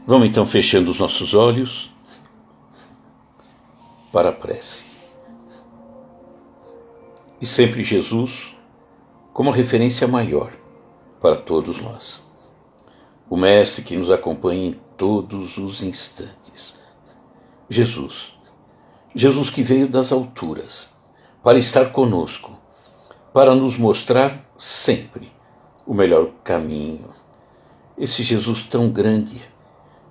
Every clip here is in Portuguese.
Vamos então fechando os nossos olhos para a prece. E sempre Jesus como referência maior para todos nós. O Mestre que nos acompanha em todos os instantes. Jesus que veio das alturas para estar conosco, para nos mostrar sempre o melhor caminho. Esse Jesus tão grande,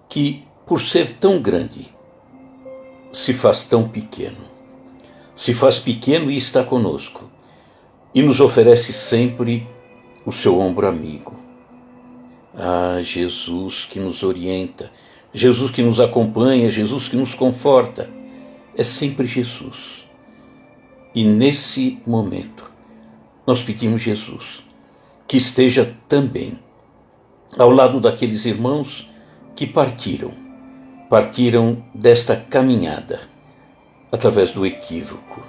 que por ser tão grande, se faz tão pequeno. Se faz pequeno e está conosco, e nos oferece sempre o seu ombro amigo. Ah, Jesus que nos orienta, Jesus que nos acompanha, Jesus que nos conforta, é sempre Jesus. E nesse momento, nós pedimos Jesus que esteja também ao lado daqueles irmãos que partiram desta caminhada através do equívoco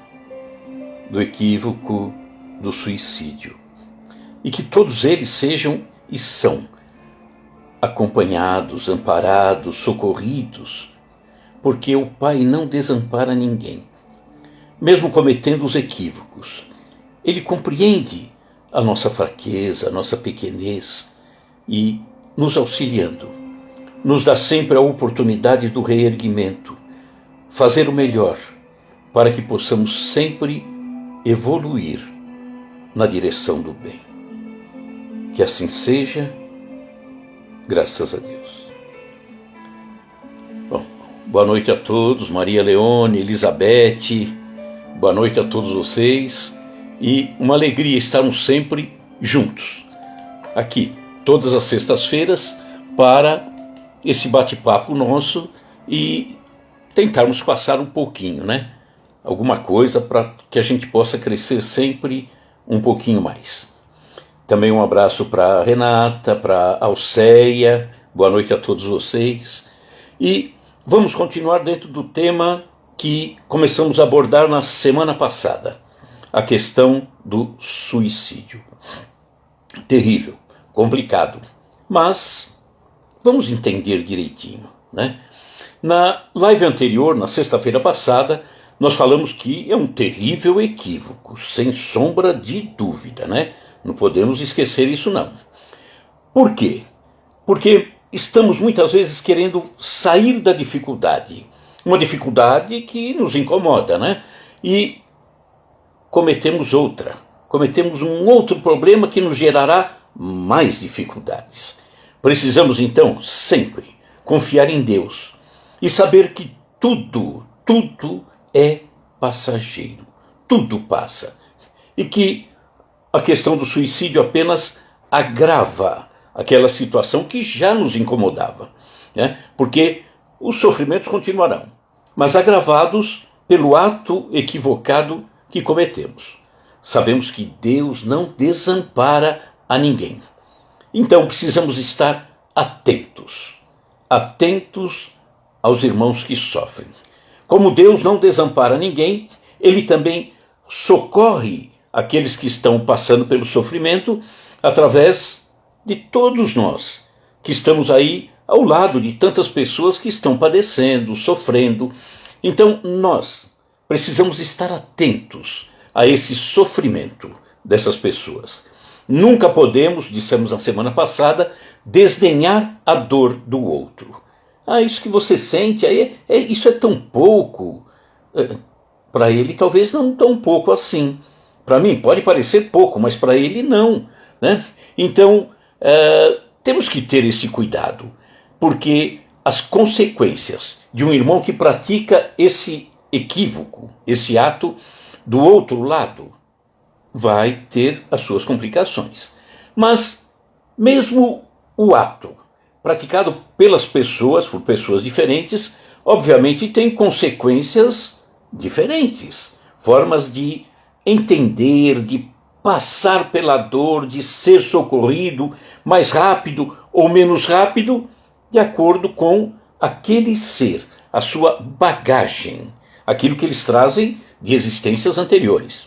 do suicídio. E que todos eles sejam e são acompanhados, amparados, socorridos, porque o Pai não desampara ninguém. Mesmo cometendo os equívocos, Ele compreende a nossa fraqueza, a nossa pequenez e, nos auxiliando, nos dá sempre a oportunidade do reerguimento, fazer o melhor para que possamos sempre evoluir na direção do bem. Que assim seja, graças a Deus. Bom, boa noite a todos, Maria Leone, Elizabeth, boa noite a todos vocês e uma alegria estarmos sempre juntos, aqui, todas as sextas-feiras, para esse bate-papo nosso e tentarmos passar um pouquinho, alguma coisa para que a gente possa crescer sempre um pouquinho mais. Também um abraço para a Renata, para a Alceia, boa noite a todos vocês. E vamos continuar dentro do tema que começamos a abordar na semana passada, a questão do suicídio. Terrível, complicado, mas vamos entender direitinho, Na live anterior, na sexta-feira passada, nós falamos que é um terrível equívoco, sem sombra de dúvida, Não podemos esquecer isso não. Por quê? Porque estamos muitas vezes querendo sair da dificuldade, uma dificuldade que nos incomoda, E cometemos um outro problema que nos gerará mais dificuldades. Precisamos então sempre confiar em Deus e saber que tudo é passageiro, tudo passa, e que a questão do suicídio apenas agrava aquela situação que já nos incomodava, Porque os sofrimentos continuarão, mas agravados pelo ato equivocado que cometemos. Sabemos que Deus não desampara a ninguém. Então precisamos estar atentos aos irmãos que sofrem. Como Deus não desampara ninguém, Ele também socorre aqueles que estão passando pelo sofrimento através de todos nós, que estamos aí ao lado de tantas pessoas que estão padecendo, sofrendo. Então nós precisamos estar atentos a esse sofrimento dessas pessoas. Nunca podemos, dissemos na semana passada, desdenhar a dor do outro. Isso que você sente, isso é tão pouco. Para ele talvez não tão pouco assim. Para mim pode parecer pouco, mas para ele não. Então temos que ter esse cuidado, porque as consequências de um irmão que pratica esse equívoco, esse ato, do outro lado, vai ter as suas complicações. Mas mesmo o ato praticado pelas pessoas, por pessoas diferentes, obviamente tem consequências diferentes, formas de entender, de passar pela dor, de ser socorrido mais rápido ou menos rápido, de acordo com aquele ser, a sua bagagem, aquilo que eles trazem de existências anteriores.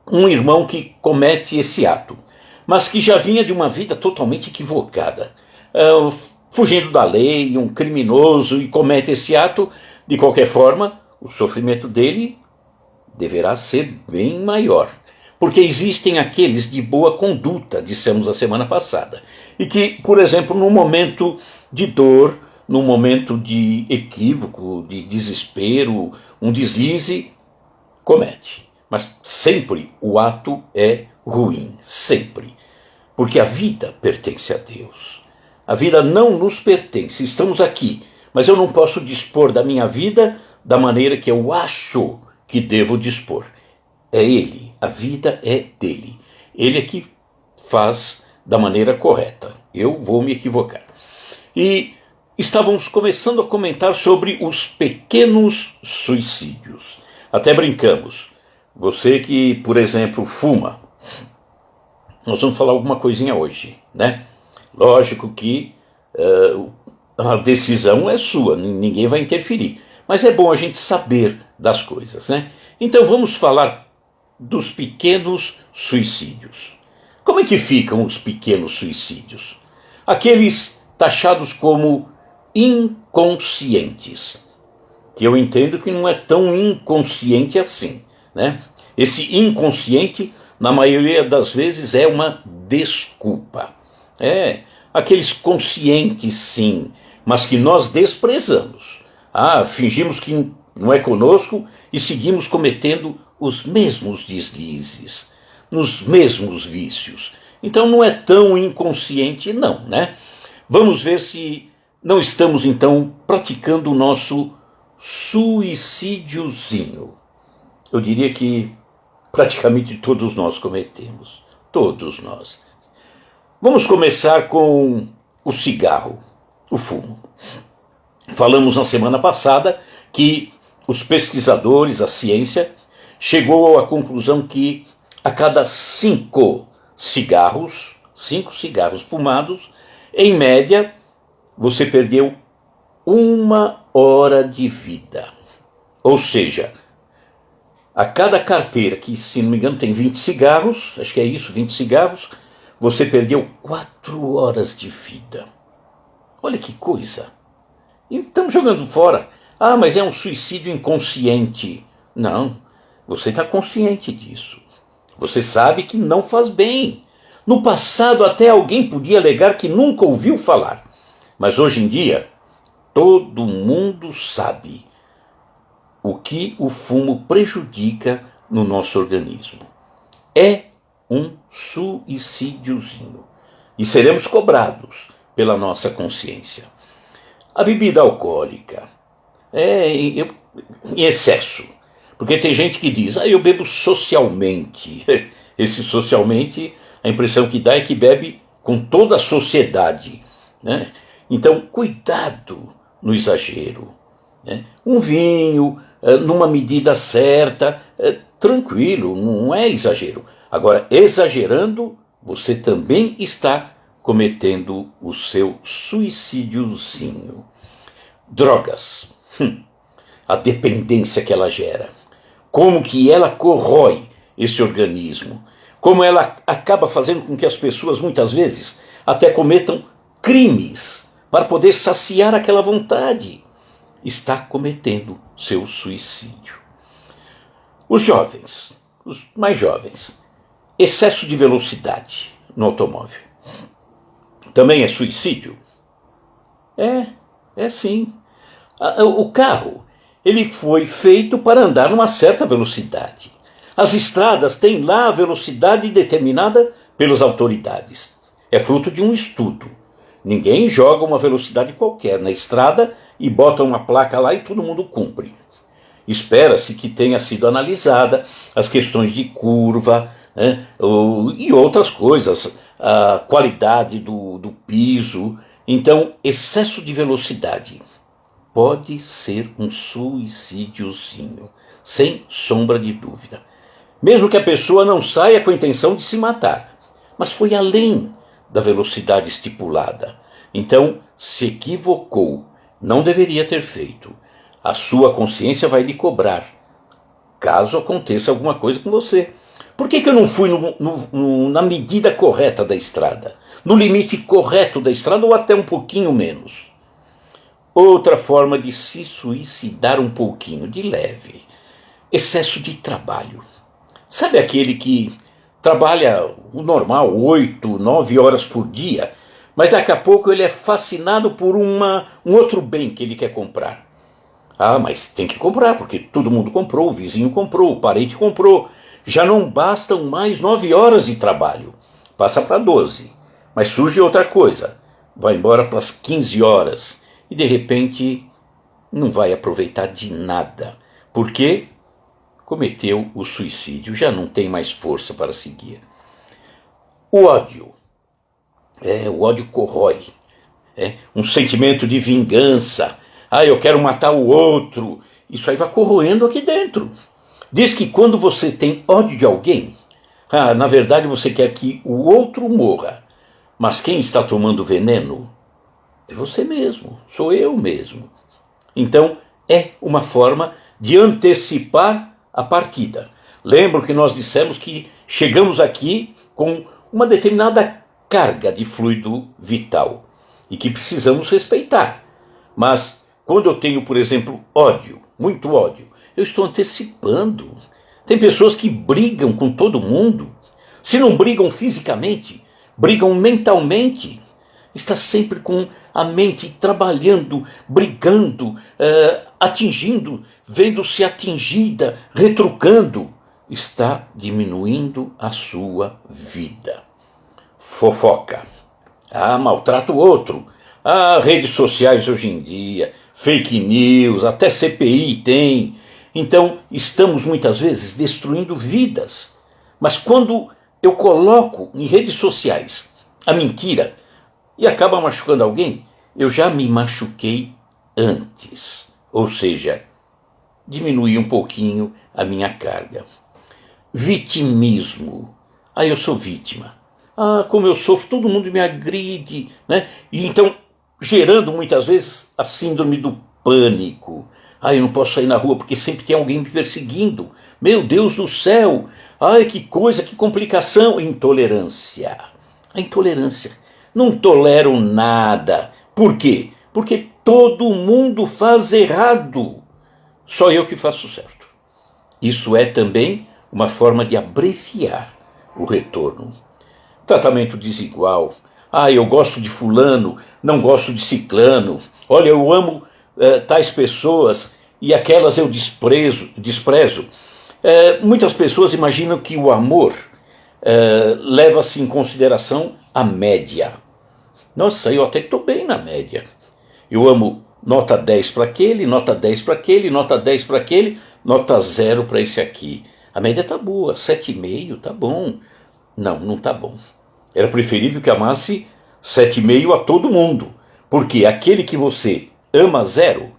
Um irmão que comete esse ato, mas que já vinha de uma vida totalmente equivocada, fugindo da lei, um criminoso, e comete esse ato, de qualquer forma, o sofrimento dele deverá ser bem maior. Porque existem aqueles de boa conduta, dissemos a semana passada, e que, por exemplo, num momento de dor, num momento de equívoco, de desespero, um deslize, comete. Mas sempre o ato é ruim, sempre. Porque a vida pertence a Deus. A vida não nos pertence, estamos aqui, mas eu não posso dispor da minha vida da maneira que eu acho que devo dispor. É Ele, a vida é dele. Ele é que faz da maneira correta. Eu vou me equivocar. E estávamos começando a comentar sobre os pequenos suicídios. Até brincamos. Você que, por exemplo, fuma. Nós vamos falar alguma coisinha hoje, né? Lógico que a decisão é sua, ninguém vai interferir. Mas é bom a gente saber das coisas, né? Então vamos falar dos pequenos suicídios. Como é que ficam os pequenos suicídios? Aqueles taxados como inconscientes, que eu entendo que não é tão inconsciente assim, né? Esse inconsciente, na maioria das vezes, é uma desculpa. Aqueles conscientes, sim, mas que nós desprezamos. Fingimos que não é conosco e seguimos cometendo os mesmos deslizes, nos mesmos vícios. Então não é tão inconsciente não, né? Vamos ver se não estamos então praticando o nosso suicidiozinho. Eu diria que praticamente todos nós cometemos, todos nós. Vamos começar com o cigarro, o fumo. Falamos na semana passada que os pesquisadores, a ciência, chegou à conclusão que a cada 5 cigarros fumados, em média, você perdeu 1 hora de vida. Ou seja, a cada carteira, que se não me engano tem 20 cigarros, acho que é isso, 20 cigarros, você perdeu 4 horas de vida. Olha que coisa. E estamos jogando fora. Mas é um suicídio inconsciente. Não, você está consciente disso. Você sabe que não faz bem. No passado até alguém podia alegar que nunca ouviu falar. Mas hoje em dia, todo mundo sabe o que o fumo prejudica no nosso organismo. É um suicídiozinho. E seremos cobrados pela nossa consciência. A bebida alcoólica em excesso. Porque tem gente que diz, eu bebo socialmente. Esse socialmente, a impressão que dá é que bebe com toda a sociedade, né? Então, cuidado no exagero, né? Um vinho, numa medida certa, tranquilo, não é exagero. Agora, exagerando, você também está cometendo o seu suicidiozinho. Drogas, a dependência que ela gera, como que ela corrói esse organismo, como ela acaba fazendo com que as pessoas muitas vezes até cometam crimes para poder saciar aquela vontade, está cometendo seu suicídio. Os jovens, os mais jovens, excesso de velocidade no automóvel, também é suicídio? É sim. O carro, ele foi feito para andar numa certa velocidade. As estradas têm lá a velocidade determinada pelas autoridades. É fruto de um estudo. Ninguém joga uma velocidade qualquer na estrada e bota uma placa lá e todo mundo cumpre. Espera-se que tenha sido analisada as questões de curva, né, e outras coisas, a qualidade do piso. Então, excesso de velocidade pode ser um suicídiozinho, sem sombra de dúvida. Mesmo que a pessoa não saia com a intenção de se matar, mas foi além da velocidade estipulada. Então, se equivocou, não deveria ter feito. A sua consciência vai lhe cobrar, caso aconteça alguma coisa com você. Por que eu não fui na medida correta da estrada? No limite correto da estrada ou até um pouquinho menos? Outra forma de se suicidar um pouquinho, de leve. Excesso de trabalho. Sabe aquele que trabalha o normal, 8, 9 horas por dia, mas daqui a pouco ele é fascinado por um outro bem que ele quer comprar. Ah, mas tem que comprar, porque todo mundo comprou, o vizinho comprou, o parente comprou. Já não bastam mais 9 horas de trabalho. Passa para 12. Mas surge outra coisa. Vai embora para as 15 horas. E de repente não vai aproveitar de nada. Porque cometeu o suicídio, já não tem mais força para seguir. O ódio. O ódio corrói. Um sentimento de vingança. Ah, eu quero matar o outro. Isso aí vai corroendo aqui dentro. Diz que quando você tem ódio de alguém, na verdade você quer que o outro morra. Mas quem está tomando veneno é você mesmo, sou eu mesmo. Então é uma forma de antecipar a partida. Lembro que nós dissemos que chegamos aqui com uma determinada carga de fluido vital e que precisamos respeitar. Mas quando eu tenho, por exemplo, ódio, muito ódio, eu estou antecipando. Tem pessoas que brigam com todo mundo. Se não brigam fisicamente, brigam mentalmente. Está sempre com a mente trabalhando, brigando, atingindo, vendo-se atingida, retrucando. Está diminuindo a sua vida. Fofoca. Maltrata o outro. Redes sociais hoje em dia, fake news, até CPI tem. Então, estamos muitas vezes destruindo vidas. Mas quando eu coloco em redes sociais a mentira e acaba machucando alguém, eu já me machuquei antes. Ou seja, diminui um pouquinho a minha carga. Vitimismo. Eu sou vítima. Como eu sofro, todo mundo me agride, né? E então, gerando muitas vezes a síndrome do pânico. Eu não posso sair na rua porque sempre tem alguém me perseguindo. Meu Deus do céu! Que coisa, que complicação! Intolerância. A intolerância. Não tolero nada. Por quê? Porque todo mundo faz errado. Só eu que faço certo. Isso é também uma forma de abreviar o retorno. Tratamento desigual. Eu gosto de fulano, não gosto de ciclano. Olha, eu amo tais pessoas e aquelas eu desprezo. Muitas pessoas imaginam que o amor leva-se em consideração a média. Nossa, eu até estou bem na média. Eu amo nota 10 para aquele, nota 10 para aquele, nota 10 para aquele, nota 0 para esse aqui. A média está boa, 7,5 está bom. Não está bom. Era preferível que amasse 7,5 a todo mundo. Porque aquele que você ama 0,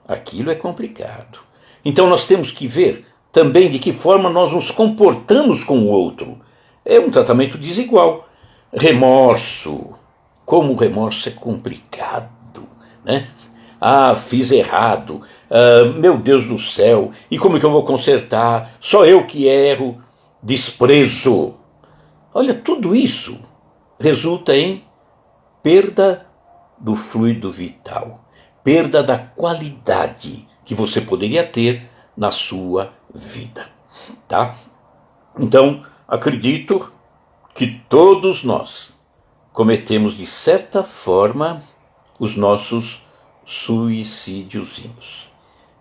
aquilo é complicado. Então nós temos que ver também de que forma nós nos comportamos com o outro. É um tratamento desigual. Remorso. Como o remorso é complicado, né? Fiz errado. Meu Deus do céu. E como é que eu vou consertar? Só eu que erro. Desprezo. Olha, tudo isso resulta em perda do fluido vital, perda da qualidade que você poderia ter na sua vida, tá? Então, acredito que todos nós cometemos, de certa forma, os nossos suicidiozinhos.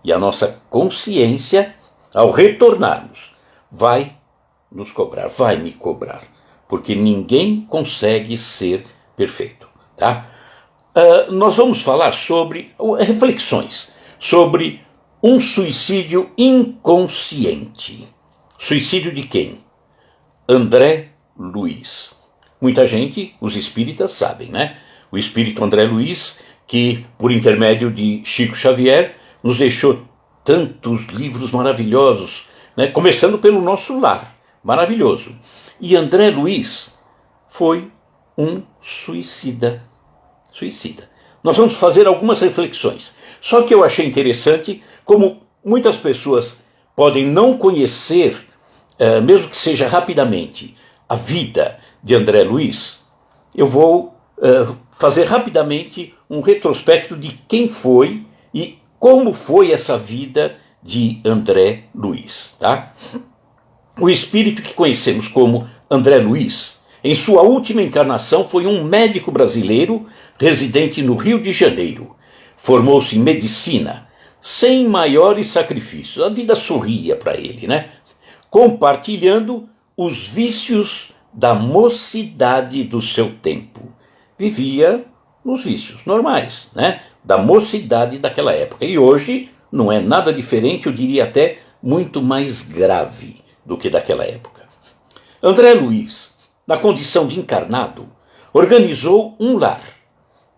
E a nossa consciência, ao retornarmos, vai nos cobrar, vai me cobrar. Porque ninguém consegue ser perfeito, tá? Nós vamos falar sobre reflexões sobre um suicídio inconsciente. Suicídio de quem? André Luiz. Muita gente, os espíritas, sabem, né? O espírito André Luiz, que por intermédio de Chico Xavier nos deixou tantos livros maravilhosos, né? Começando pelo Nosso Lar, maravilhoso. E André Luiz foi um suicida. Nós vamos fazer algumas reflexões. Só que eu achei interessante como muitas pessoas podem não conhecer mesmo que seja rapidamente, a vida de André Luiz, eu vou fazer rapidamente um retrospecto de quem foi e como foi essa vida de André Luiz. Tá? O espírito que conhecemos como André Luiz, em sua última encarnação, foi um médico brasileiro residente no Rio de Janeiro. Formou-se em medicina, sem maiores sacrifícios. A vida sorria para ele, né? Compartilhando os vícios da mocidade do seu tempo. Vivia nos vícios normais, né? Da mocidade daquela época. E hoje não é nada diferente, eu diria até muito mais grave do que daquela época. André Luiz, na condição de encarnado, organizou um lar.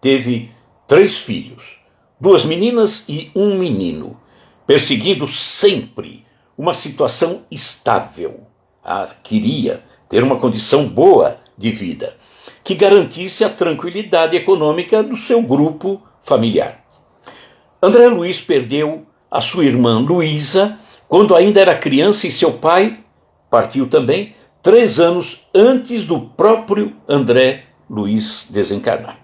Teve 3 filhos, 2 meninas e 1 menino, perseguindo sempre uma situação estável. Queria ter uma condição boa de vida, que garantisse a tranquilidade econômica do seu grupo familiar. André Luiz perdeu a sua irmã Luísa quando ainda era criança e seu pai partiu também 3 anos antes do próprio André Luiz desencarnar.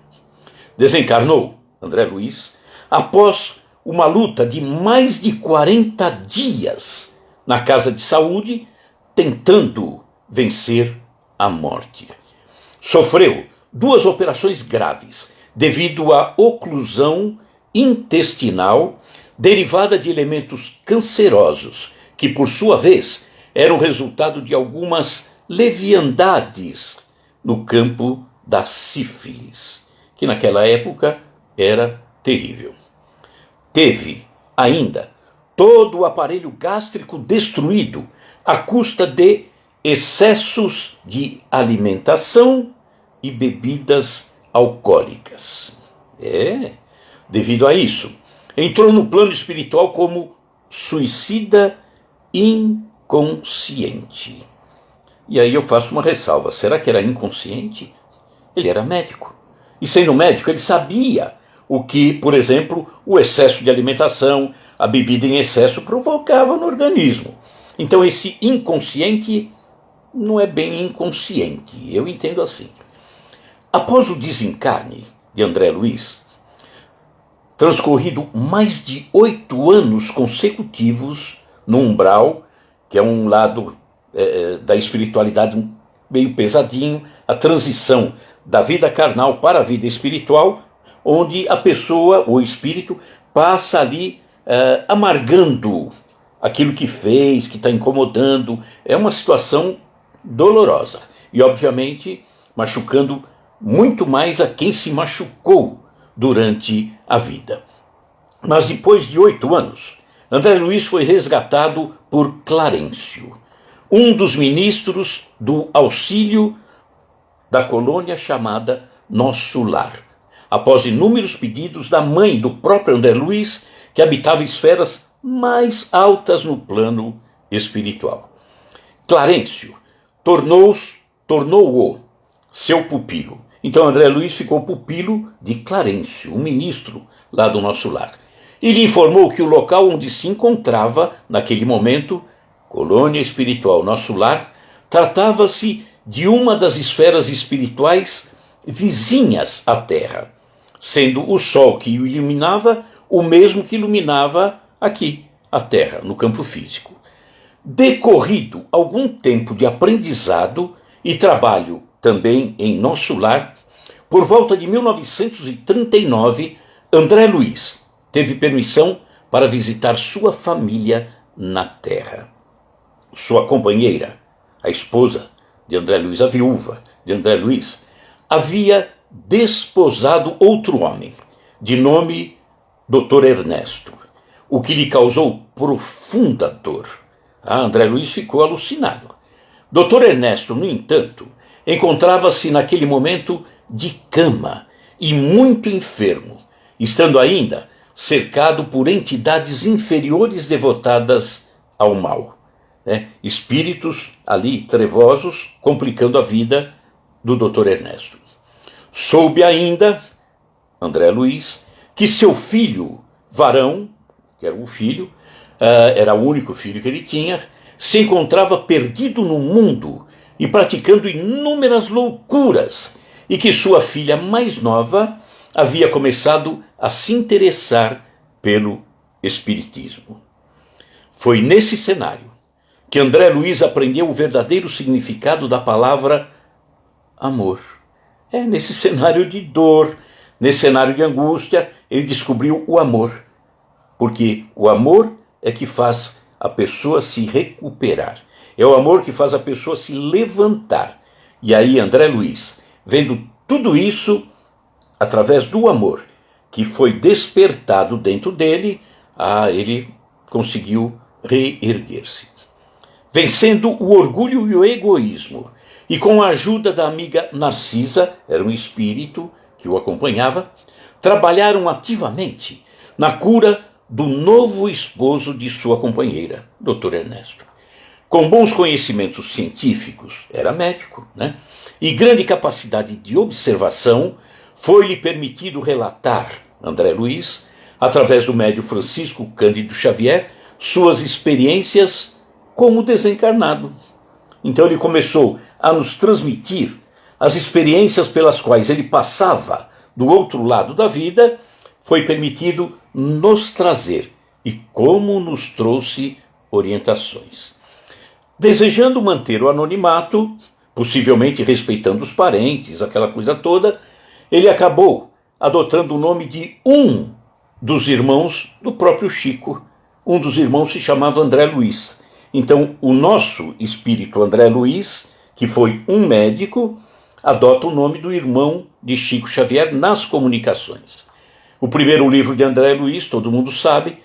Desencarnou André Luiz após uma luta de mais de 40 dias na casa de saúde, tentando vencer a morte. Sofreu 2 operações graves devido à oclusão intestinal derivada de elementos cancerosos, que por sua vez eram resultado de algumas leviandades no campo da sífilis, que naquela época era terrível. Teve ainda todo o aparelho gástrico destruído à custa de excessos de alimentação e bebidas alcoólicas. Devido a isso, entrou no plano espiritual como suicida inconsciente. E aí eu faço uma ressalva, será que era inconsciente? Ele era médico. E sendo médico, ele sabia o que, por exemplo, o excesso de alimentação, a bebida em excesso provocava no organismo. Então esse inconsciente não é bem inconsciente, eu entendo assim. Após o desencarne de André Luiz, transcorrido mais de 8 anos consecutivos no umbral, que é um lado da espiritualidade meio pesadinho, a transição da vida carnal para a vida espiritual, onde a pessoa, o espírito, passa ali amargando aquilo que fez, que está incomodando. É uma situação dolorosa e, obviamente, machucando muito mais a quem se machucou durante a vida. Mas depois de 8 anos, André Luiz foi resgatado por Clarencio, um dos ministros do auxílio da colônia chamada Nosso Lar, após inúmeros pedidos da mãe do próprio André Luiz, que habitava esferas mais altas no plano espiritual. Clarencio tornou-o seu pupilo. Então André Luiz ficou pupilo de Clarencio, um ministro lá do Nosso Lar. E lhe informou que o local onde se encontrava, naquele momento, colônia espiritual Nosso Lar, tratava-se de uma das esferas espirituais vizinhas à Terra, sendo o Sol que o iluminava o mesmo que iluminava aqui a Terra, no campo físico. Decorrido algum tempo de aprendizado e trabalho também em Nosso Lar, por volta de 1939, André Luiz teve permissão para visitar sua família na Terra. Sua companheira, a esposa de André Luiz, a viúva de André Luiz, havia desposado outro homem, de nome Dr. Ernesto, o que lhe causou profunda dor. André Luiz ficou alucinado. Dr. Ernesto, no entanto, encontrava-se naquele momento de cama e muito enfermo, estando ainda cercado por entidades inferiores devotadas ao mal. Espíritos ali trevosos, complicando a vida do Dr. Ernesto. Soube ainda, André Luiz, que seu filho varão, que era um filho, era o único filho que ele tinha, se encontrava perdido no mundo e praticando inúmeras loucuras, e que sua filha mais nova havia começado a se interessar pelo espiritismo. Foi nesse cenário que André Luiz aprendeu o verdadeiro significado da palavra amor. É nesse cenário de dor, nesse cenário de angústia, ele descobriu o amor. Porque o amor é que faz a pessoa se recuperar. É o amor que faz a pessoa se levantar. E aí André Luiz, vendo tudo isso, através do amor que foi despertado dentro dele, ele conseguiu reerguer-se. Vencendo o orgulho e o egoísmo, e com a ajuda da amiga Narcisa, era um espírito que o acompanhava, trabalharam ativamente na cura do novo esposo de sua companheira, Dr. Ernesto. Com bons conhecimentos científicos, era médico, né? E grande capacidade de observação, foi-lhe permitido relatar, André Luiz, através do médium Francisco Cândido Xavier, suas experiências como desencarnado. Então ele começou a nos transmitir as experiências pelas quais ele passava do outro lado da vida, foi permitido nos trazer e como nos trouxe orientações. Desejando manter o anonimato, possivelmente respeitando os parentes, aquela coisa toda, ele acabou adotando o nome de um dos irmãos do próprio Chico. Um dos irmãos se chamava André Luiz. Então, o nosso espírito André Luiz, que foi um médico, adota o nome do irmão de Chico Xavier nas comunicações. O primeiro livro de André Luiz, todo mundo sabe,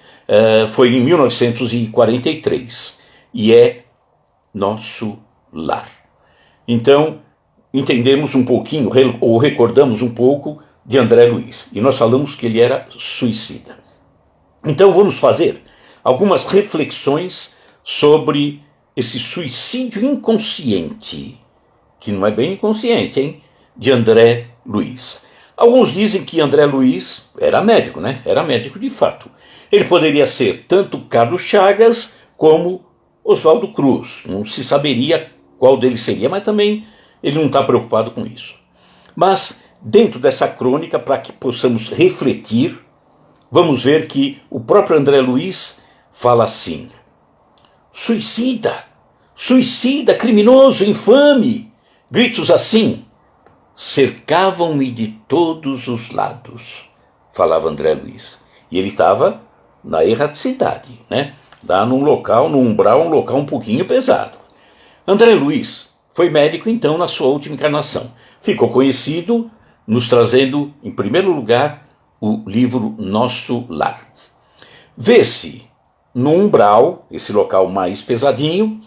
foi em 1943, e é Nosso Lar. Então, entendemos um pouquinho, ou recordamos um pouco de André Luiz, e nós falamos que ele era suicida. Então vamos fazer algumas reflexões sobre esse suicídio inconsciente, que não é bem inconsciente, hein? De André Luiz. Alguns dizem que André Luiz era médico, né? Era médico de fato. Ele poderia ser tanto Carlos Chagas como Oswaldo Cruz. Não se saberia qual deles seria, mas também ele não está preocupado com isso. Mas, dentro dessa crônica, para que possamos refletir, vamos ver que o próprio André Luiz fala assim: suicida, suicida, criminoso, infame. Gritos assim cercavam-me de todos os lados, falava André Luiz. E ele estava na erraticidade, né? Lá num local, num umbral, um local um pouquinho pesado. André Luiz foi médico, então, na sua última encarnação. Ficou conhecido nos trazendo, em primeiro lugar, o livro Nosso Lar. Vê-se no umbral, esse local mais pesadinho,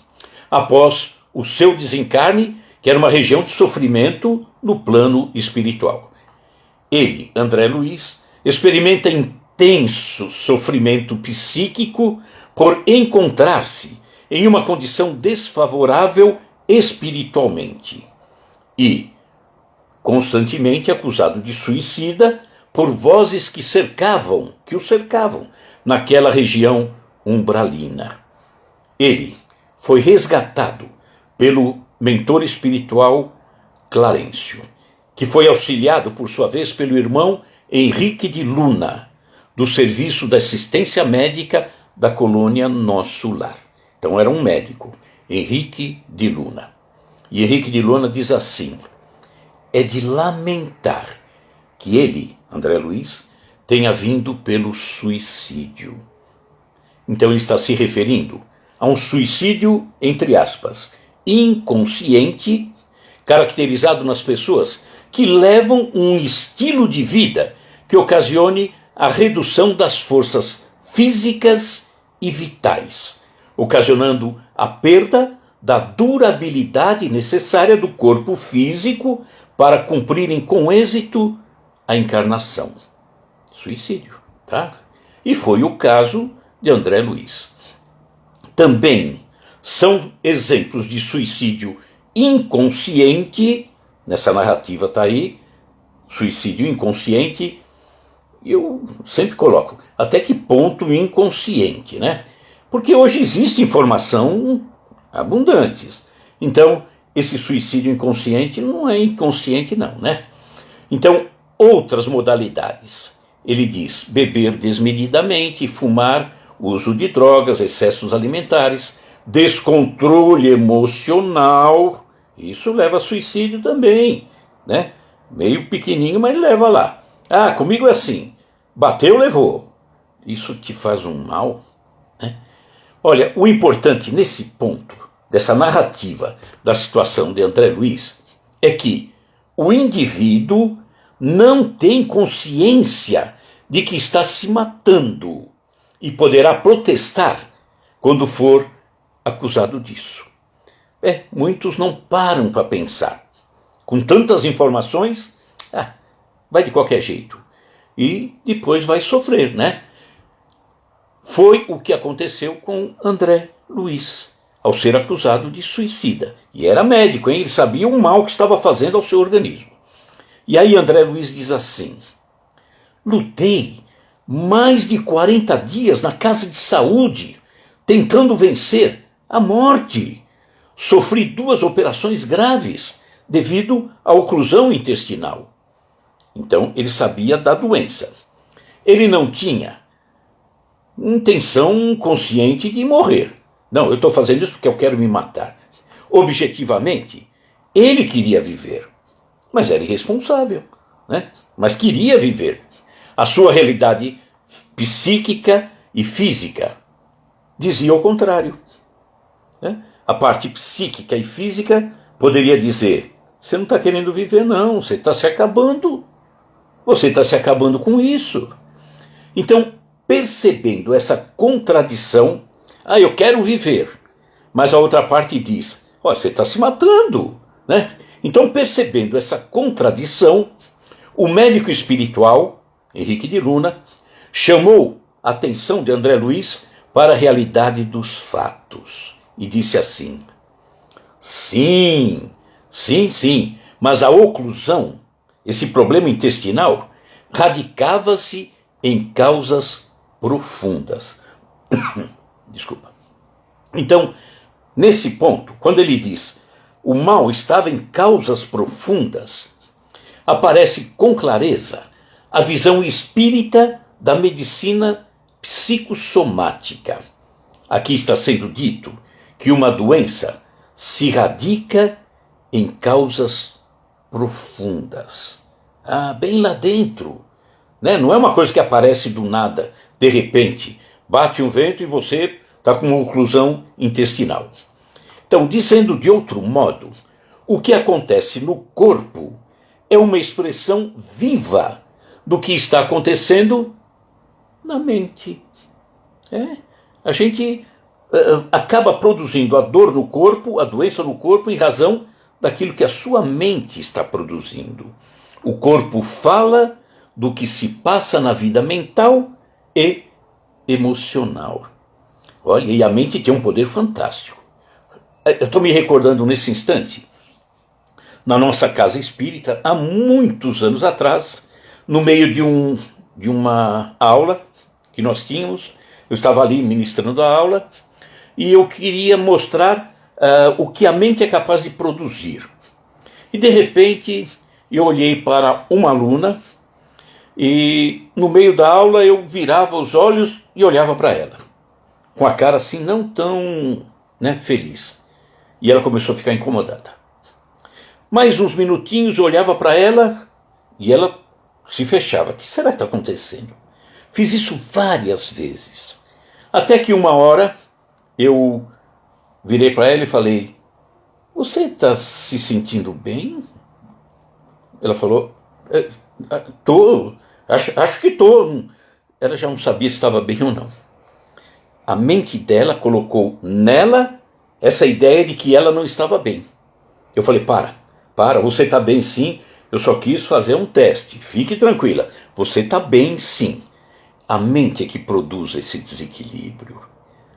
após o seu desencarne, que era uma região de sofrimento no plano espiritual. Ele, André Luiz, experimenta intenso sofrimento psíquico por encontrar-se em uma condição desfavorável espiritualmente e constantemente acusado de suicida por vozes que o cercavam naquela região umbralina. Ele foi resgatado pelo mentor espiritual Clarencio, que foi auxiliado, por sua vez, pelo irmão Henrique de Luna, do Serviço da Assistência Médica da colônia Nosso Lar. Então era um médico, Henrique de Luna. E Henrique de Luna diz assim: é de lamentar que ele, André Luiz, tenha vindo pelo suicídio. Então ele está se referindo a um suicídio, entre aspas, inconsciente, caracterizado nas pessoas que levam um estilo de vida que ocasione a redução das forças físicas e vitais, ocasionando a perda da durabilidade necessária do corpo físico para cumprirem com êxito a encarnação. Suicídio, tá? E foi o caso de André Luiz. Também são exemplos de suicídio inconsciente, nessa narrativa está aí, suicídio inconsciente, e eu sempre coloco, até que ponto inconsciente, né? Porque hoje existe informação abundantes. Então, esse suicídio inconsciente não é inconsciente não, né? Então, outras modalidades. Ele diz beber desmedidamente, fumar, uso de drogas, excessos alimentares, descontrole emocional, isso leva a suicídio também, né? Meio pequenininho, mas leva lá. Ah, comigo é assim, bateu, levou. Isso te faz um mal, né? Olha, o importante nesse ponto, dessa narrativa da situação de André Luiz, é que o indivíduo não tem consciência de que está se matando e poderá protestar quando for acusado disso. Muitos não param para pensar. Com tantas informações, vai de qualquer jeito. E depois vai sofrer, né? Foi o que aconteceu com André Luiz, ao ser acusado de suicida. E era médico, hein? Ele sabia o mal que estava fazendo ao seu organismo. E aí André Luiz diz assim: lutei mais de 40 dias na casa de saúde, tentando vencer a morte. Sofri 2 operações graves devido à oclusão intestinal. Então ele sabia da doença. Ele não tinha intenção consciente de morrer. Não, eu estou fazendo isso porque eu quero me matar. Objetivamente, ele queria viver, mas era irresponsável, né? Mas queria viver. A sua realidade psíquica e física dizia o contrário, né? A parte psíquica e física poderia dizer: você não está querendo viver não, você está se acabando. Você está se acabando com isso. Então, percebendo essa contradição, eu quero viver, mas a outra parte diz: você está se matando, né? Então, percebendo essa contradição, o médico espiritual, Henrique de Luna, chamou a atenção de André Luiz para a realidade dos fatos e disse assim: sim, mas a oclusão, esse problema intestinal, radicava-se em causas profundas. Desculpa. Então, nesse ponto, quando ele diz o mal estava em causas profundas, aparece com clareza a visão espírita da medicina psicossomática. Aqui está sendo dito que uma doença se radica em causas profundas. Bem lá dentro, né? Não é uma coisa que aparece do nada, de repente, bate um vento e você está com uma oclusão intestinal. Então, dizendo de outro modo, o que acontece no corpo é uma expressão viva do que está acontecendo na mente. A gente acaba produzindo a dor no corpo, a doença no corpo, em razão daquilo que a sua mente está produzindo. O corpo fala do que se passa na vida mental e emocional. Olha, e a mente tem um poder fantástico. Eu estou me recordando nesse instante, na nossa casa espírita, há muitos anos atrás, no meio de uma aula que nós tínhamos, eu estava ali ministrando a aula, e eu queria mostrar o que a mente é capaz de produzir. E de repente eu olhei para uma aluna e no meio da aula eu virava os olhos e olhava para ela, com a cara assim não tão feliz. E ela começou a ficar incomodada. Mais uns minutinhos eu olhava para ela e ela se fechava. O que será que está acontecendo? Fiz isso várias vezes. Até que uma hora eu virei para ela e falei: você está se sentindo bem? Ela falou: tô, acho que estou. Ela já não sabia se estava bem ou não. A mente dela colocou nela essa ideia de que ela não estava bem. Eu falei: para, você está bem sim, eu só quis fazer um teste, fique tranquila, você está bem sim. A mente é que produz esse desequilíbrio.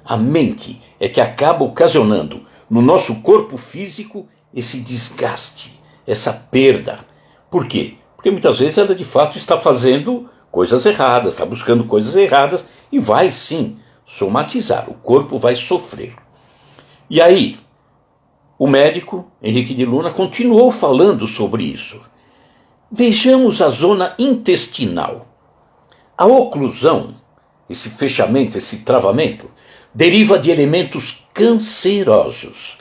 A mente é que acaba ocasionando no nosso corpo físico esse desgaste, essa perda. Por quê? Porque muitas vezes ela de fato está fazendo coisas erradas, está buscando coisas erradas e vai sim somatizar, o corpo vai sofrer. E aí, o médico, Henrique de Luna, continuou falando sobre isso. Vejamos a zona intestinal. A oclusão, esse fechamento, esse travamento, deriva de elementos cancerosos.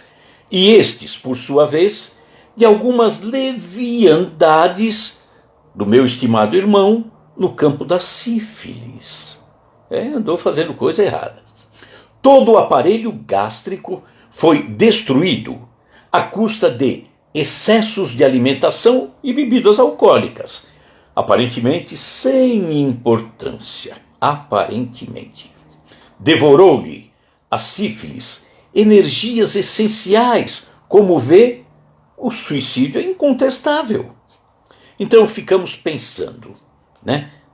E estes, por sua vez, de algumas leviandades do meu estimado irmão no campo da sífilis. Andou fazendo coisa errada. Todo o aparelho gástrico foi destruído à custa de excessos de alimentação e bebidas alcoólicas, aparentemente sem importância. Aparentemente. Devorou-lhe a sífilis energias essenciais, como vê, o suicídio é incontestável. Então ficamos pensando,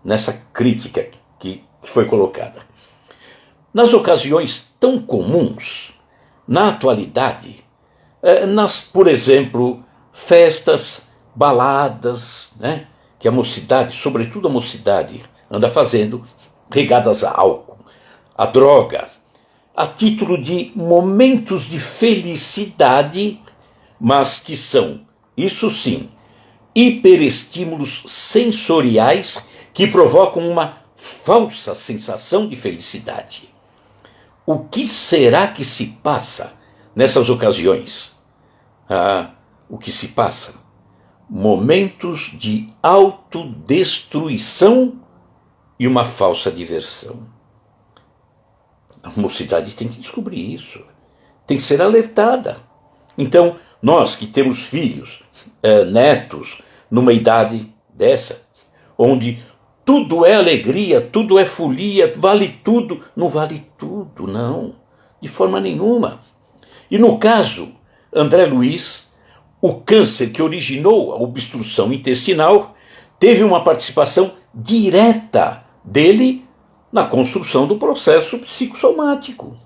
nessa crítica que foi colocada. Nas ocasiões tão comuns, na atualidade, por exemplo, festas, baladas, que a mocidade, sobretudo a mocidade, anda fazendo, regadas a álcool, a droga, a título de momentos de felicidade, mas que são, isso sim, hiperestímulos sensoriais que provocam uma falsa sensação de felicidade. O que será que se passa nessas ocasiões? O que se passa? Momentos de autodestruição e uma falsa diversão. A mocidade tem que descobrir isso, tem que ser alertada. Então, nós que temos filhos, netos, numa idade dessa, onde tudo é alegria, tudo é folia, vale tudo, não vale tudo, não, de forma nenhuma. E no caso, André Luiz, o câncer que originou a obstrução intestinal teve uma participação direta dele na construção do processo psicossomático,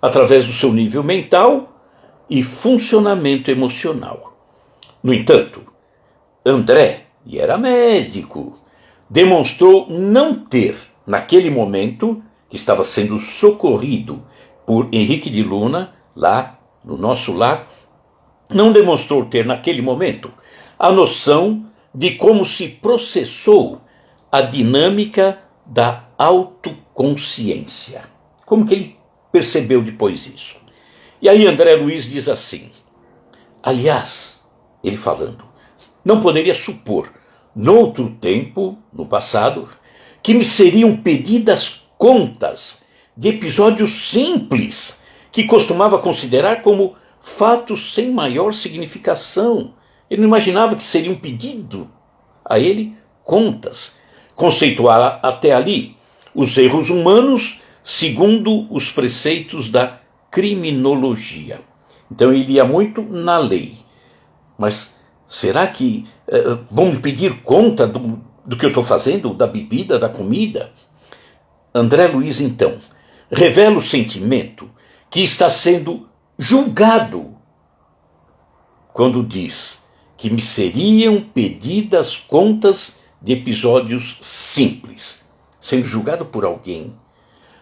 através do seu nível mental e funcionamento emocional. No entanto, André, e era médico, demonstrou não ter, naquele momento, que estava sendo socorrido por Henrique de Luna, lá no nosso lar, não demonstrou ter, naquele momento, a noção de como se processou a dinâmica da autoconsciência. Como que ele percebeu depois isso? E aí André Luiz diz assim, aliás, ele falando, não poderia supor, noutro tempo, no passado, que me seriam pedidas contas de episódios simples que costumava considerar como fatos sem maior significação. Ele não imaginava que seriam pedido a ele contas. Conceituar até ali os erros humanos segundo os preceitos da criminologia. Então ele ia muito na lei. Mas será que vão me pedir conta do que eu estou fazendo, da bebida, da comida? André Luiz, então, revela o sentimento que está sendo julgado quando diz que me seriam pedidas contas de episódios simples, sendo julgado por alguém,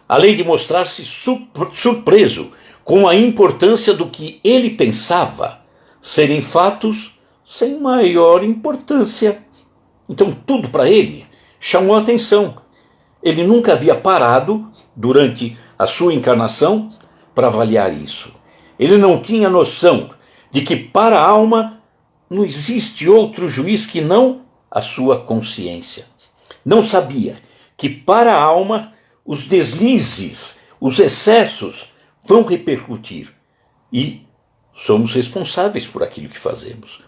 além de mostrar-se surpreso com a importância do que ele pensava serem fatos sem maior importância. Então tudo para ele chamou a atenção. Ele nunca havia parado, durante a sua encarnação, para avaliar isso. Ele não tinha noção de que para a alma não existe outro juiz que não a sua consciência. Não sabia que para a alma os deslizes, os excessos vão repercutir e somos responsáveis por aquilo que fazemos.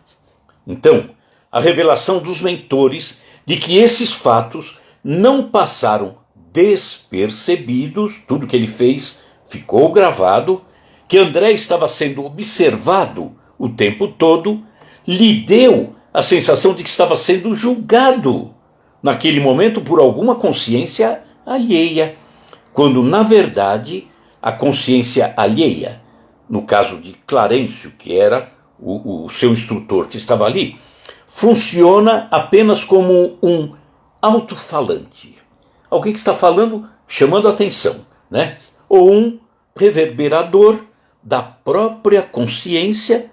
Então, a revelação dos mentores de que esses fatos não passaram despercebidos, tudo que ele fez ficou gravado, que André estava sendo observado o tempo todo, lhe deu a sensação de que estava sendo julgado naquele momento por alguma consciência alheia, quando na verdade a consciência alheia, no caso de Clarencio, que era o seu instrutor que estava ali, funciona apenas como um alto-falante. Alguém que está falando, chamando a atenção, ou um reverberador da própria consciência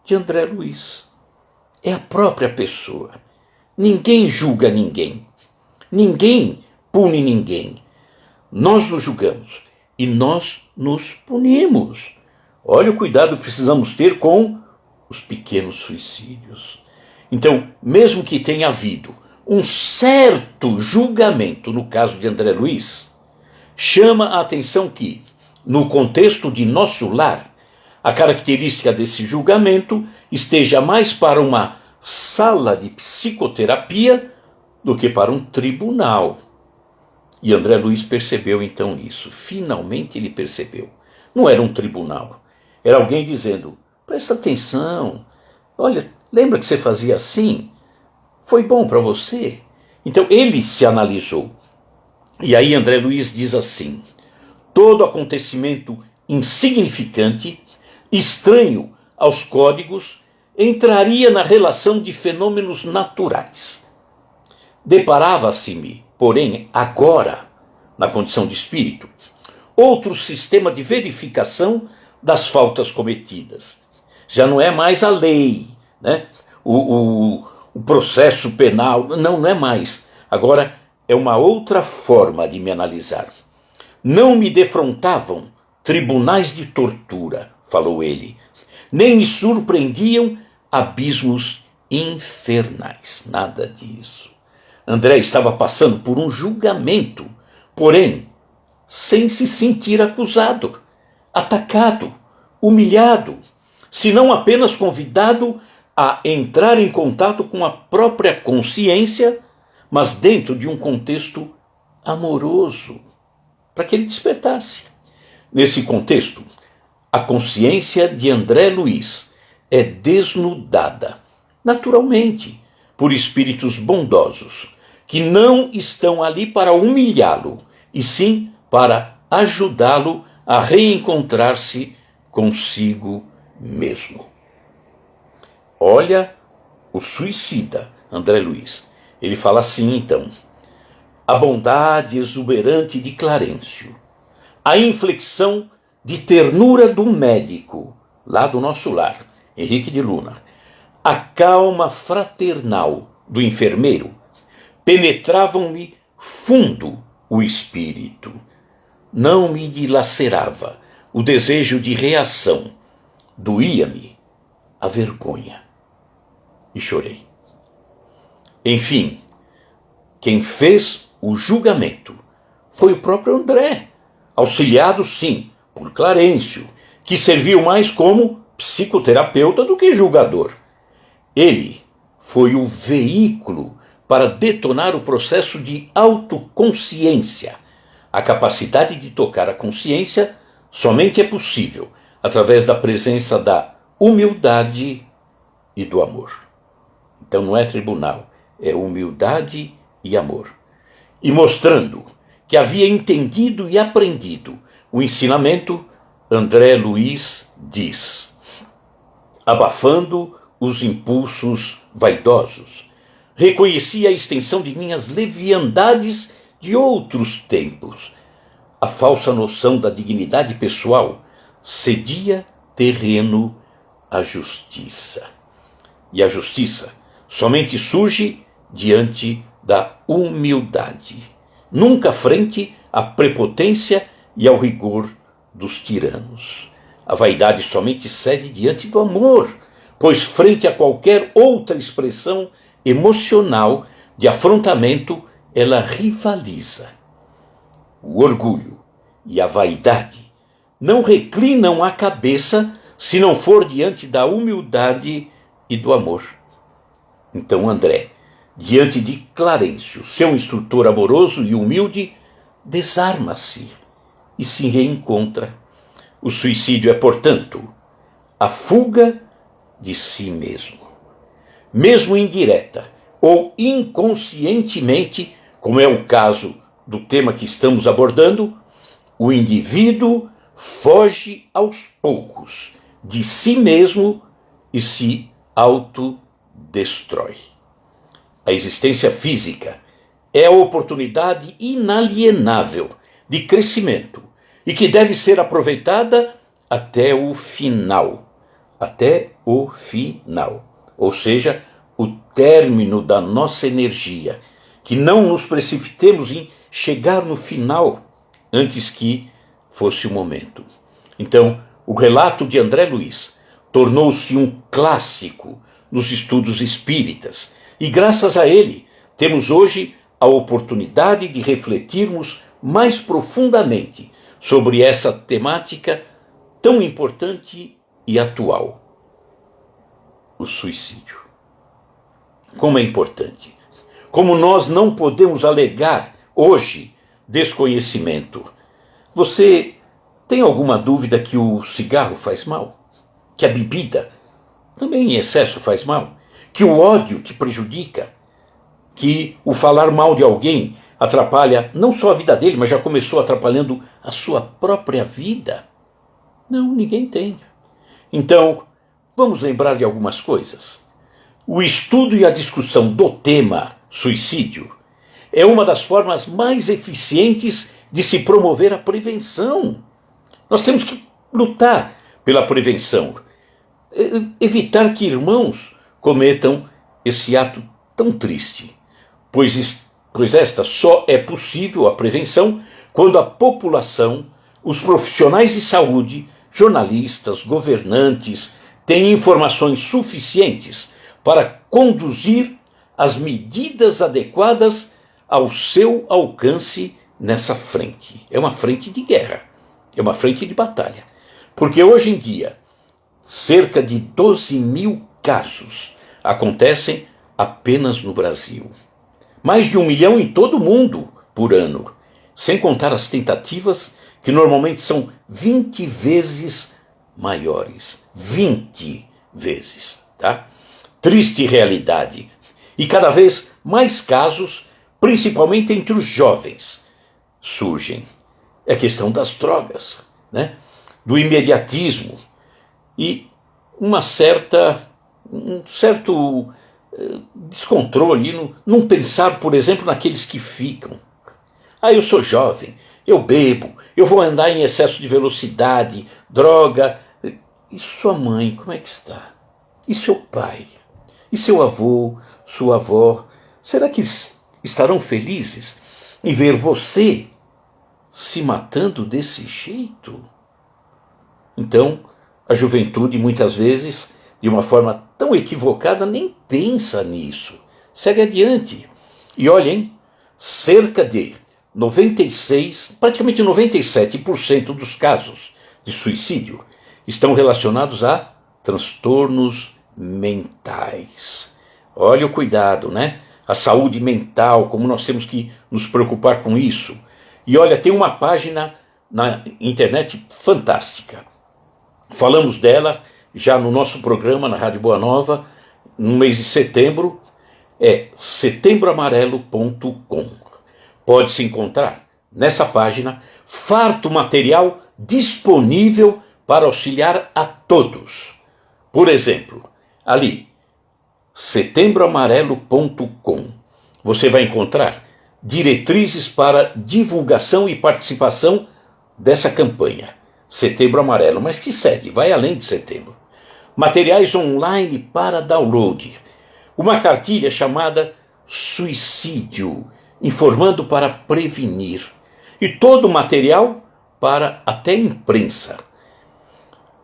de André Luiz. É a própria pessoa. Ninguém julga ninguém. Ninguém pune ninguém. Nós nos julgamos e nós nos punimos. Olha o cuidado que precisamos ter com os pequenos suicídios. Então, mesmo que tenha havido um certo julgamento no caso de André Luiz, chama a atenção que, no contexto de nosso lar, a característica desse julgamento esteja mais para uma sala de psicoterapia do que para um tribunal. E André Luiz percebeu então isso. Finalmente ele percebeu. Não era um tribunal. Era alguém dizendo, presta atenção, olha, lembra que você fazia assim? Foi bom para você? Então ele se analisou. E aí André Luiz diz assim, todo acontecimento insignificante, estranho aos códigos, entraria na relação de fenômenos naturais. Deparava-se-me, porém, agora, na condição de espírito, outro sistema de verificação das faltas cometidas. Já não é mais a lei, né? o processo penal, não é mais. Agora é uma outra forma de me analisar. Não me defrontavam tribunais de tortura, falou ele, nem me surpreendiam abismos infernais. Nada disso. André estava passando por um julgamento, porém, sem se sentir acusado, atacado, humilhado, senão apenas convidado a entrar em contato com a própria consciência, mas dentro de um contexto amoroso, para que ele despertasse. Nesse contexto, a consciência de André Luiz é desnudada, naturalmente, por espíritos bondosos, que não estão ali para humilhá-lo, e sim para ajudá-lo a reencontrar-se consigo mesmo. Olha o suicida, André Luiz. Ele fala assim, então, a bondade exuberante de Clarencio, a inflexão de ternura do médico, lá do nosso lar, Henrique de Luna, a calma fraternal do enfermeiro, penetravam-me fundo o espírito. Não me dilacerava o desejo de reação, doía-me a vergonha. E chorei. Enfim, quem fez o julgamento foi o próprio André, auxiliado, sim, por Clarencio, que serviu mais como psicoterapeuta do que julgador. Ele foi o veículo para detonar o processo de autoconsciência. A capacidade de tocar a consciência somente é possível através da presença da humildade e do amor. Então não é tribunal, é humildade e amor. E mostrando que havia entendido e aprendido o ensinamento, André Luiz diz, abafando os impulsos vaidosos, reconheci a extensão de minhas leviandades de outros tempos. A falsa noção da dignidade pessoal cedia terreno à justiça. E a justiça somente surge diante da humildade, nunca frente à prepotência e ao rigor dos tiranos. A vaidade somente cede diante do amor, pois frente a qualquer outra expressão emocional de afrontamento, ela rivaliza. O orgulho e a vaidade não reclinam a cabeça se não for diante da humildade e do amor. Então André, diante de Clarencio, seu instrutor amoroso e humilde, desarma-se e se reencontra. O suicídio é, portanto, a fuga de si mesmo. Mesmo indireta ou inconscientemente, como é o caso do tema que estamos abordando, o indivíduo foge aos poucos de si mesmo e se autodestrói. A existência física é a oportunidade inalienável de crescimento e que deve ser aproveitada até o final. até o final, ou seja, o término da nossa energia, que não nos precipitemos em chegar no final antes que fosse o momento. Então, o relato de André Luiz tornou-se um clássico nos estudos espíritas e, graças a ele, temos hoje a oportunidade de refletirmos mais profundamente sobre essa temática tão importante e atual: o suicídio. Como é importante. Como nós não podemos alegar hoje desconhecimento. Você tem alguma dúvida que o cigarro faz mal? Que a bebida também em excesso faz mal? Que o ódio te prejudica? Que o falar mal de alguém atrapalha não só a vida dele, mas já começou atrapalhando a sua própria vida? Não, ninguém tem. Então, vamos lembrar de algumas coisas. O estudo e a discussão do tema suicídio é uma das formas mais eficientes de se promover a prevenção. Nós temos que lutar pela prevenção, evitar que irmãos cometam esse ato tão triste, pois esta só é possível a prevenção quando a população, os profissionais de saúde, jornalistas, governantes, têm informações suficientes para conduzir as medidas adequadas ao seu alcance nessa frente. É uma frente de guerra, é uma frente de batalha. Porque hoje em dia, cerca de 12 mil casos acontecem apenas no Brasil. Mais de 1 milhão em todo o mundo por ano, sem contar as tentativas, que normalmente são 20 vezes maiores. 20 vezes, tá? Triste realidade. E cada vez mais casos, principalmente entre os jovens, surgem. É a questão das drogas, né? Do imediatismo e um certo descontrole, não pensar, por exemplo, naqueles que ficam. Eu sou jovem, eu bebo, eu vou andar em excesso de velocidade, droga. E sua mãe, como é que está? E seu pai? E seu avô, sua avó? Será que estarão felizes em ver você se matando desse jeito? Então, a juventude muitas vezes, de uma forma tão equivocada, nem pensa nisso. Segue adiante. E olhem, cerca de 96, praticamente 97% dos casos de suicídio estão relacionados a transtornos mentais. Olha o cuidado, né? A saúde mental, como nós temos que nos preocupar com isso. E olha, tem uma página na internet fantástica. Falamos dela já no nosso programa na Rádio Boa Nova, no mês de setembro, é setembroamarelo.com. Pode-se encontrar nessa página farto material disponível para auxiliar a todos. Por exemplo, ali, setembroamarelo.com, você vai encontrar diretrizes para divulgação e participação dessa campanha. Setembro Amarelo, mas te segue, vai além de setembro. Materiais online para download. Uma cartilha chamada Suicídio, informando para prevenir. E todo o material para até imprensa.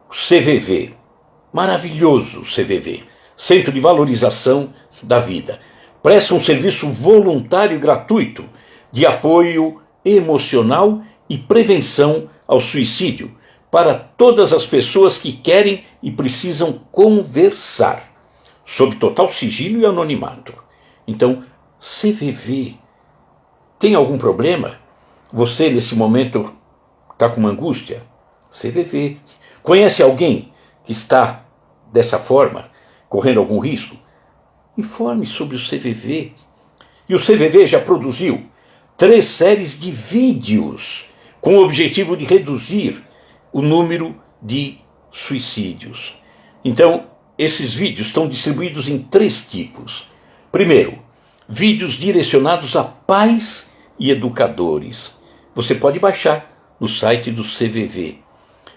CVV, maravilhoso CVV, Centro de Valorização da Vida. Presta um serviço voluntário e gratuito de apoio emocional e prevenção ao suicídio para todas as pessoas que querem e precisam conversar, sob total sigilo e anonimato. Então, CVV, tem algum problema? Você, nesse momento, está com uma angústia? CVV. Conhece alguém que está dessa forma, correndo algum risco? Informe sobre o CVV. E o CVV já produziu 3 séries de vídeos com o objetivo de reduzir o número de suicídios. Então, esses vídeos estão distribuídos em 3 tipos. Primeiro, vídeos direcionados a pais e educadores. Você pode baixar no site do CVV.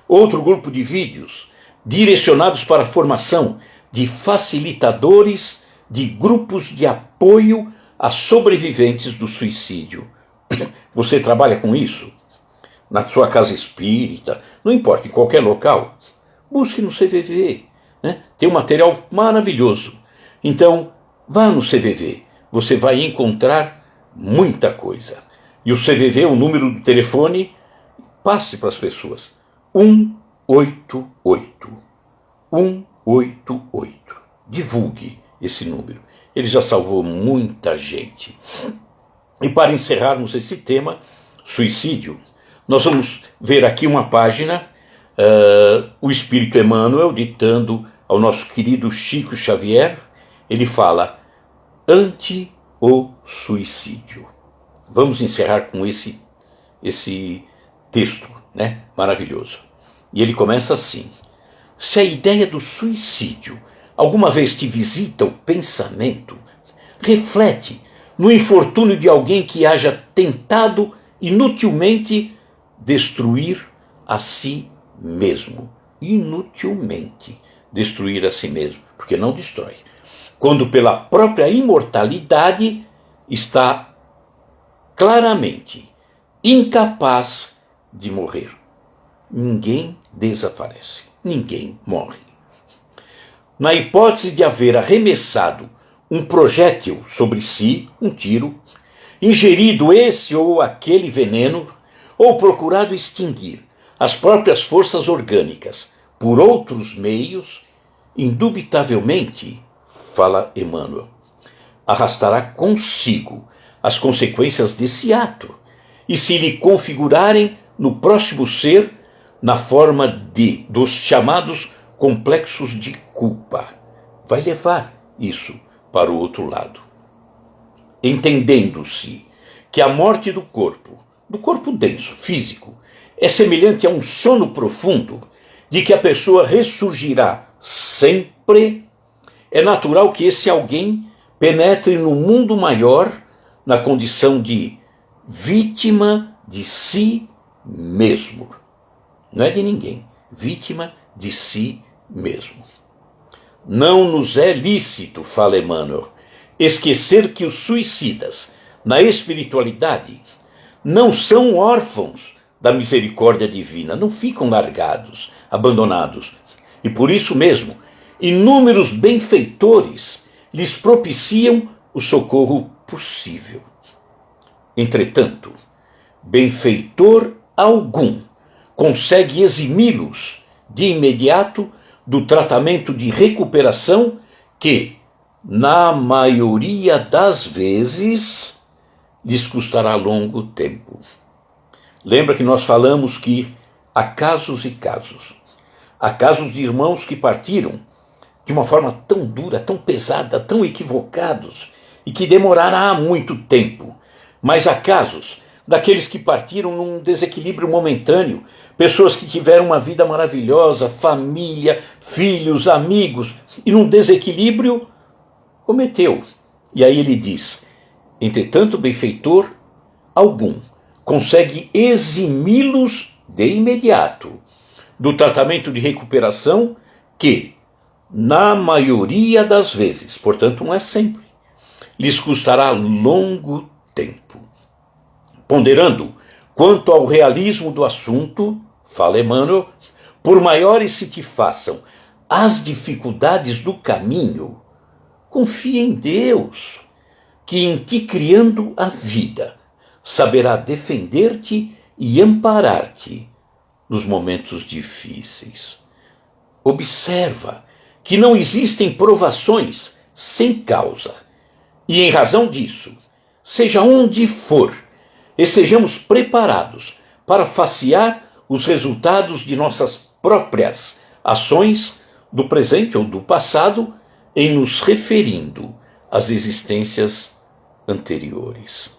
Outro grupo de vídeos direcionados para a formação de facilitadores de grupos de apoio a sobreviventes do suicídio. Você trabalha com isso? Na sua casa espírita, não importa, em qualquer local, busque no CVV, né? Tem um material maravilhoso. Então, vá no CVV, você vai encontrar muita coisa. E o CVV, o número do telefone, passe para as pessoas. 188. 188. Divulgue esse número. Ele já salvou muita gente. E para encerrarmos esse tema, suicídio, nós vamos ver aqui uma página, o Espírito Emmanuel, ditando ao nosso querido Chico Xavier. Ele fala, ante o suicídio. Vamos encerrar com esse texto, né? Maravilhoso. E ele começa assim. Se a ideia do suicídio alguma vez te visita o pensamento, reflete no infortúnio de alguém que haja tentado inutilmente destruir a si mesmo. Inutilmente destruir a si mesmo, porque não destrói. Quando pela própria imortalidade está claramente incapaz de morrer. Ninguém desaparece, ninguém morre. Na hipótese de haver arremessado um projétil sobre si, um tiro, ingerido esse ou aquele veneno, ou procurado extinguir as próprias forças orgânicas por outros meios, indubitavelmente, fala Emmanuel, arrastará consigo as consequências desse ato, e se lhe configurarem no próximo ser, na forma dos chamados complexos de culpa, vai levar isso para o outro lado. Entendendo-se que a morte do corpo denso, físico, é semelhante a um sono profundo, de que a pessoa ressurgirá sempre, é natural que esse alguém penetre no mundo maior na condição de vítima de si mesmo. Não é de ninguém, vítima de si mesmo. Não nos é lícito, fala Emmanuel, esquecer que os suicidas, na espiritualidade, não são órfãos da misericórdia divina, não ficam largados, abandonados. E por isso mesmo, inúmeros benfeitores lhes propiciam o socorro possível. Entretanto, benfeitor algum consegue eximi-los de imediato do tratamento de recuperação que, na maioria das vezes, lhes custará longo tempo. Lembra que nós falamos que há casos e casos. Há casos de irmãos que partiram de uma forma tão dura, tão pesada, tão equivocados, e que demorará muito tempo. Mas há casos daqueles que partiram num desequilíbrio momentâneo, pessoas que tiveram uma vida maravilhosa, família, filhos, amigos, e num desequilíbrio cometeu. E aí ele diz, entretanto, benfeitor algum consegue eximi-los de imediato do tratamento de recuperação que, na maioria das vezes, portanto não é sempre, lhes custará longo tempo. Ponderando quanto ao realismo do assunto, fala Emmanuel, por maiores se te façam as dificuldades do caminho, confia em Deus, que em ti criando a vida, saberá defender-te e amparar-te nos momentos difíceis. Observa que não existem provações sem causa, e em razão disso, seja onde for, estejamos preparados para facear os resultados de nossas próprias ações do presente ou do passado, em nos referindo às existências anteriores.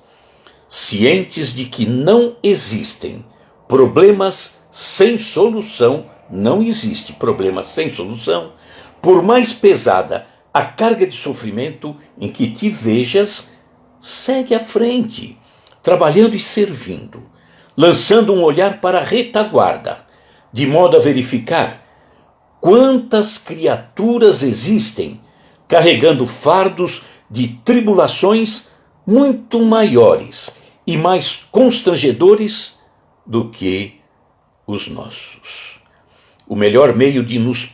Cientes de que não existem problemas sem solução, não existe problema sem solução, por mais pesada a carga de sofrimento em que te vejas, segue à frente, trabalhando e servindo, lançando um olhar para a retaguarda, de modo a verificar quantas criaturas existem carregando fardos de tribulações muito maiores e mais constrangedores do que os nossos. O melhor meio de nos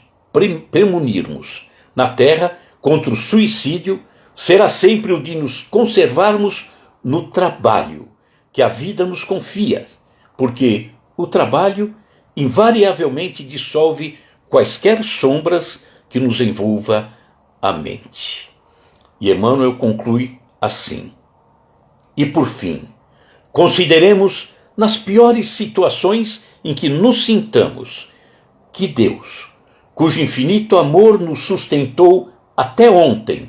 premunirmos na terra contra o suicídio será sempre o de nos conservarmos no trabalho que a vida nos confia, porque o trabalho invariavelmente dissolve quaisquer sombras que nos envolva a mente. E Emmanuel conclui assim: e por fim, consideremos nas piores situações em que nos sintamos que Deus, cujo infinito amor nos sustentou até ontem,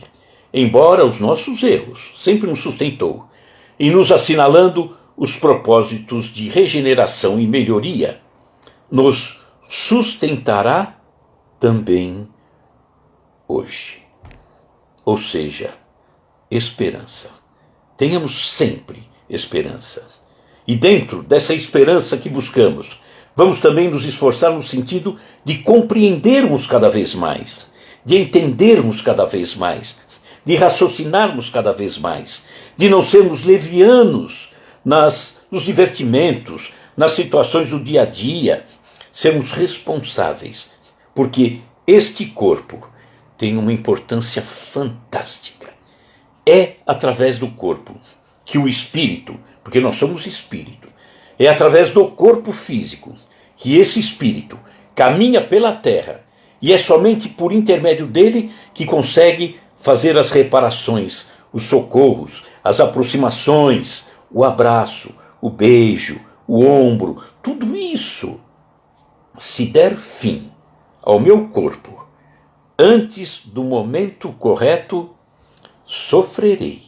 embora os nossos erros, sempre nos sustentou, e nos assinalando os propósitos de regeneração e melhoria, nos sustentará também hoje. Ou seja, esperança. Tenhamos sempre esperança. E dentro dessa esperança que buscamos, vamos também nos esforçar no sentido de compreendermos cada vez mais, de entendermos cada vez mais, de raciocinarmos cada vez mais, de não sermos levianos nos divertimentos, nas situações do dia a dia, sermos responsáveis, porque este corpo tem uma importância fantástica. É através do corpo que o espírito, porque nós somos espírito, é através do corpo físico que esse espírito caminha pela terra, e é somente por intermédio dele que consegue fazer as reparações, os socorros, as aproximações, o abraço, o beijo, o ombro, tudo isso. Se der fim ao meu corpo antes do momento correto, sofrerei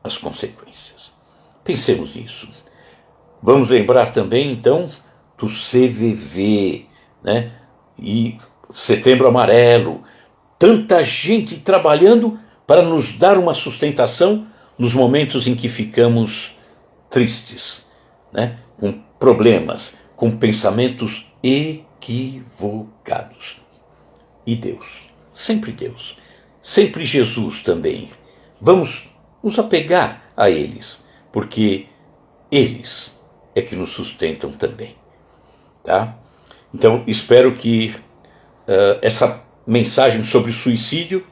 as consequências. Pensemos nisso. Vamos lembrar também, então, do CVV, né? E Setembro Amarelo. Tanta gente trabalhando para nos dar uma sustentação nos momentos em que ficamos tristes, né? Com problemas, com pensamentos equivocados. E Deus, sempre Jesus também. Vamos nos apegar a eles, porque eles é que nos sustentam também. Tá? Então, espero que essa mensagem sobre o suicídio,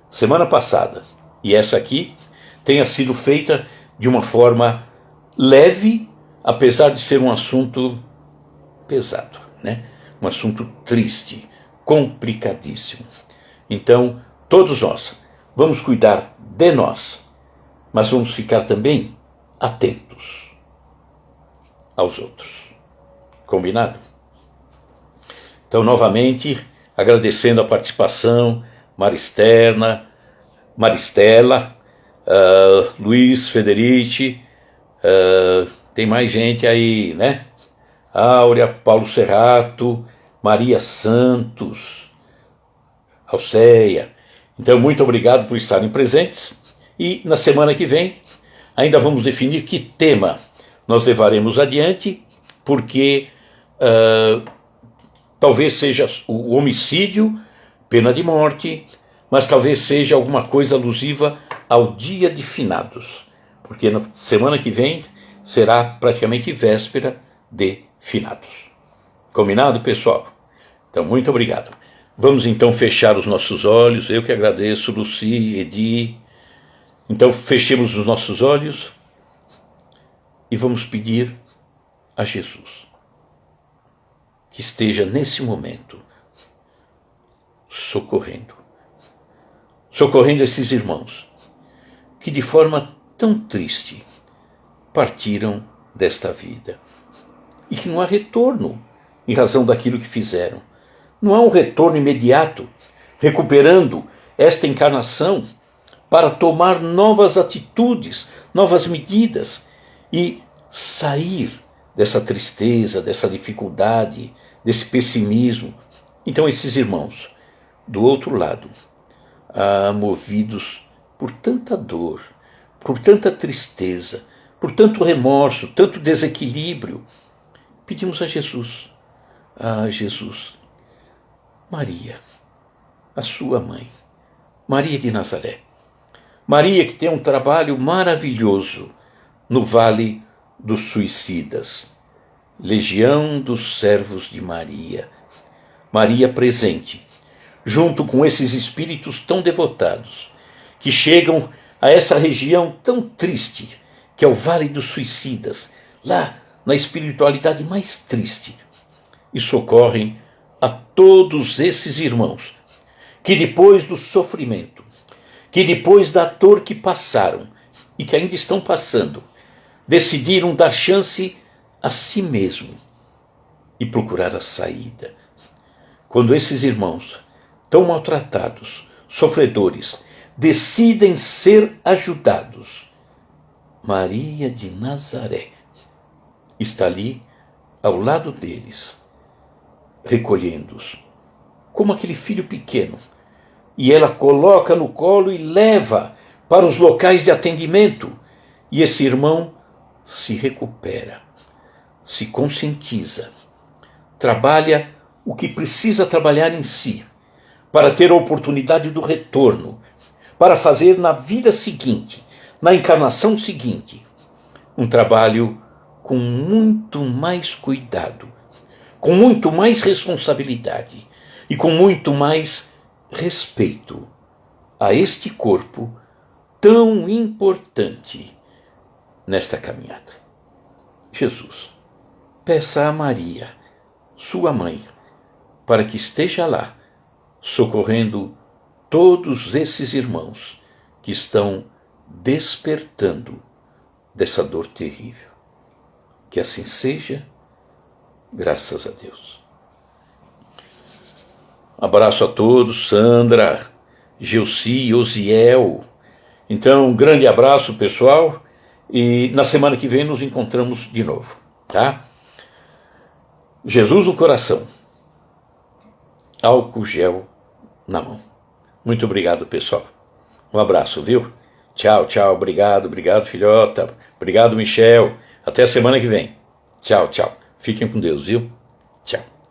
semana passada, e essa aqui, tenha sido feita de uma forma leve, apesar de ser um assunto pesado, né? Um assunto triste, complicadíssimo. Então, todos nós vamos cuidar de nós, mas vamos ficar também atentos aos outros. Combinado? Então, novamente, agradecendo a participação, Maristela, Luiz Federici, tem mais gente aí, né? Áurea, Paulo Serrato, Maria Santos, Alceia. Então, muito obrigado por estarem presentes. E na semana que vem, ainda vamos definir que tema nós levaremos adiante, porque talvez seja o homicídio, pena de morte, mas talvez seja alguma coisa alusiva ao dia de finados, porque na semana que vem será praticamente véspera de finados. Combinado, pessoal? Então, muito obrigado. Vamos então fechar os nossos olhos. Eu que agradeço, Luci, Edi. Então, fechemos os nossos olhos e vamos pedir a Jesus que esteja nesse momento socorrendo esses irmãos que de forma tão triste partiram desta vida e que não há retorno em razão daquilo que fizeram. Não há um retorno imediato, recuperando esta encarnação para tomar novas atitudes, novas medidas e sair dessa tristeza, dessa dificuldade, desse pessimismo. Então esses irmãos, do outro lado, movidos por tanta dor, por tanta tristeza, por tanto remorso, tanto desequilíbrio, pedimos a Jesus, Maria, a sua mãe, Maria de Nazaré. Maria que tem um trabalho maravilhoso no Vale dos Suicidas. Legião dos Servos de Maria. Maria presente, junto com esses espíritos tão devotados, que chegam a essa região tão triste, que é o Vale dos Suicidas, lá na espiritualidade mais triste, e socorrem a todos esses irmãos, que depois do sofrimento, que depois da dor que passaram, e que ainda estão passando, decidiram dar chance a si mesmo e procurar a saída. Quando esses irmãos, tão maltratados, sofredores, decidem ser ajudados, Maria de Nazaré está ali ao lado deles, recolhendo-os, como aquele filho pequeno, e ela coloca no colo e leva para os locais de atendimento, e esse irmão se recupera, se conscientiza, trabalha o que precisa trabalhar em si, para ter a oportunidade do retorno, para fazer na vida seguinte, na encarnação seguinte, um trabalho com muito mais cuidado, com muito mais responsabilidade e com muito mais respeito a este corpo tão importante nesta caminhada. Jesus, peça a Maria, sua mãe, para que esteja lá, socorrendo todos esses irmãos que estão despertando dessa dor terrível. Que assim seja, graças a Deus. Abraço a todos, Sandra, Geuci, Osiel. Então, um grande abraço, pessoal, e na semana que vem nos encontramos de novo, tá? Jesus no coração, álcool gel na mão. Muito obrigado, pessoal. Um abraço, viu? Tchau, tchau. Obrigado, filhota. Obrigado, Michel. Até a semana que vem. Tchau, tchau. Fiquem com Deus, viu? Tchau.